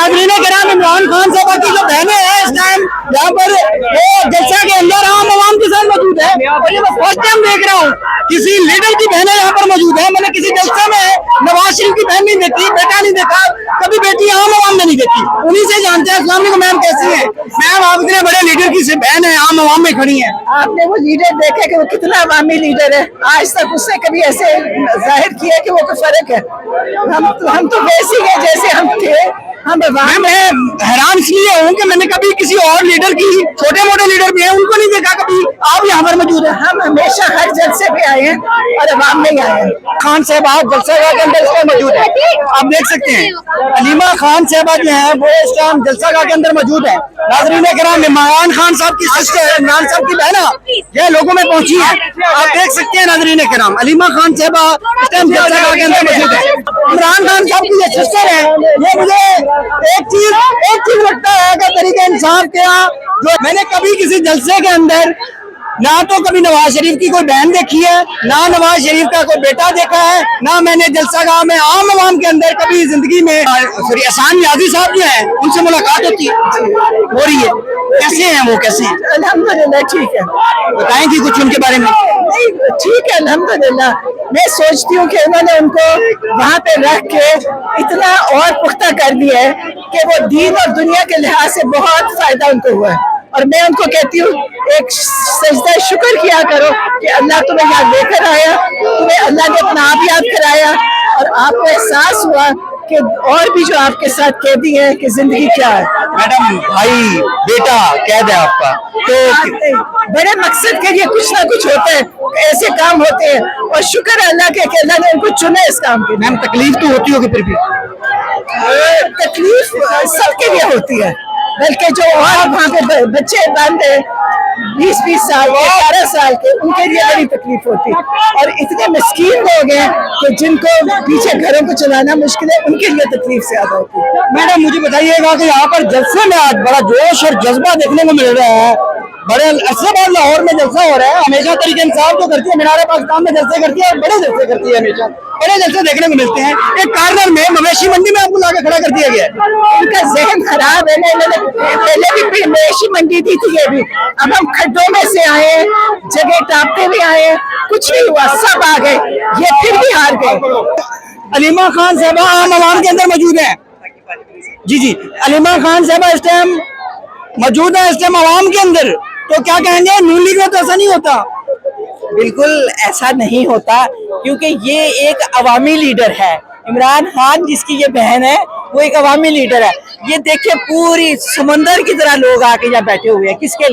नाज़रीन किराम, इमरान खान साहब की जो बहनें हैं इस टाइम यहाँ पर वो जलसा के अंदर आम आवाम के साथ मौजूद है। और ये मैं फर्स्ट टाइम देख रहा हूँ किसी लीडर की बहनें यहाँ पर मौजूद है। मैंने किसी जलसा में नवाज शरीफ की बहन नहीं देखी, बेटा नहीं देखा, कभी बेटी आम आवाम में नहीं देखी। उन्हीं से जानते हैं। अस्सलाम वालेकुम मैम, कैसी है मैम? आप इतने बड़े लीडर की बहन है, आम आवाम में खड़ी है। आपने वो लीडर देखा कि वो कितना अवामी लीडर है। आज तक उसने कभी ऐसे जाहिर किया कि वो कोई फर्क है। हम तो वैसे ही है जैसे हम थे। मैं हैरान इसलिए हूँ कि मैंने कभी किसी और लीडर की, छोटे मोटे लीडर भी हैं, उनको नहीं देखा कभी। आप यहाँ पर मौजूद है। हम हमेशा हर जलसे पे आए हैं और अवाम में ही आए हैं। खान साहबा जलसा के अंदर इस टाइम मौजूद है, आप देख सकते हैं। अलीमा खान साहबा जो है वो इस टाइम जलसा के अंदर मौजूद है। नाज़रीन किराम, इमरान खान साहब की सिस्टर, इमरान साहब की बहना यह लोगों में पहुंची है। आप देख सकते हैं नाज़रीन किराम, अलीमा खान साहबा इस टाइम जलसा के अंदर मौजूद है। इमरान खान साहब की जो सिस्टर है, ये मुझे एक चीज लगता है कि तरीके इंसाफ क्या, जो मैंने कभी किसी जलसे के अंदर ना तो कभी नवाज शरीफ की कोई बहन देखी है, ना नवाज शरीफ का कोई बेटा देखा है, ना मैंने जलसा गाह में आम आवाम के अंदर कभी जिंदगी में सॉरी एहसान नियाज़ी साहब जो है उनसे मुलाकात होती है, हो रही है। कैसे हैं वो, कैसे हैं? अल्हम्दुलिल्लाह ठीक है। बताएंगी कुछ उनके बारे में? नहीं ठीक है अल्हम्दुलिल्लाह। मैं सोचती हूँ कि उन्होंने उनको वहाँ पे रख के इतना और पुख्ता कर दिया है कि वो दीन और दुनिया के लिहाज से बहुत फायदा उनको हुआ है। और मैं उनको कहती हूँ एक सजदा शुक्र किया करो कि अल्लाह तुम्हें यहाँ लेकर आया, तुम्हें अल्लाह ने अपना आप याद कराया और आपको एहसास हुआ कि और भी जो आपके साथ कैदी है कि जिंदगी क्या है। मैडम, भाई बेटा कैद है आपका, तो बड़े मकसद के लिए कुछ ना कुछ होता है, ऐसे काम होते हैं और शुक्र है अल्लाह के कि अल्लाह ने उनको चुना इस काम के। मैम तकलीफ तो होती होगी फिर भी? तकलीफ सबके लिए होती है, बल्कि जो और वहाँ पे बच्चे बंद है 20-20 साल के, 18 साल के, उनके लिए बड़ी तकलीफ होती है। और इतने मिस्कीन लोग हैं कि जिनको पीछे घरों को चलाना मुश्किल है, उनके लिए तकलीफ ज्यादा होती है। मैडम मुझे बताइएगा कि यहाँ पर जलसे में आज बड़ा जोश और जज्बा देखने को मिल रहा है। बड़े अरसे बाद लाहौर में जलसा हो रहा है। हमेशा तरीके इंसाफ जो करती है मीनार पाकिस्तान में जलसे करती है और बड़े जलसे करती है, हमेशा बड़े जलसे देखने को मिलते हैं। एक कार्नर में मवेशी मंडी में आपको लाके खड़ा कर दिया गया है। उनका जहन खराब है ना, इन्होंने पहले भी मवेशी मंडी दी थी, ये भी। अब हम खड्डों में से आए, जगह टापते भी आए, कुछ नहीं हुआ, सब आ गए, ये फिर भी हार गए। अलीमा खान साहबा आम आवाम के अंदर मौजूद है। जी जी, अलीमा खान साहबा इस टाइम मौजूद है, इस टाइम आवाम के अंदर। तो क्या कहेंगे, नून लीग में तो ऐसा नहीं होता? बिल्कुल ऐसा नहीं होता, क्योंकि ये एक अवामी लीडर है। इमरान खान जिसकी ये बहन है वो एक अवामी लीडर है। ये देखिए पूरी समंदर की तरह लोग आके यहाँ बैठे हुए हैं, किसके लिए?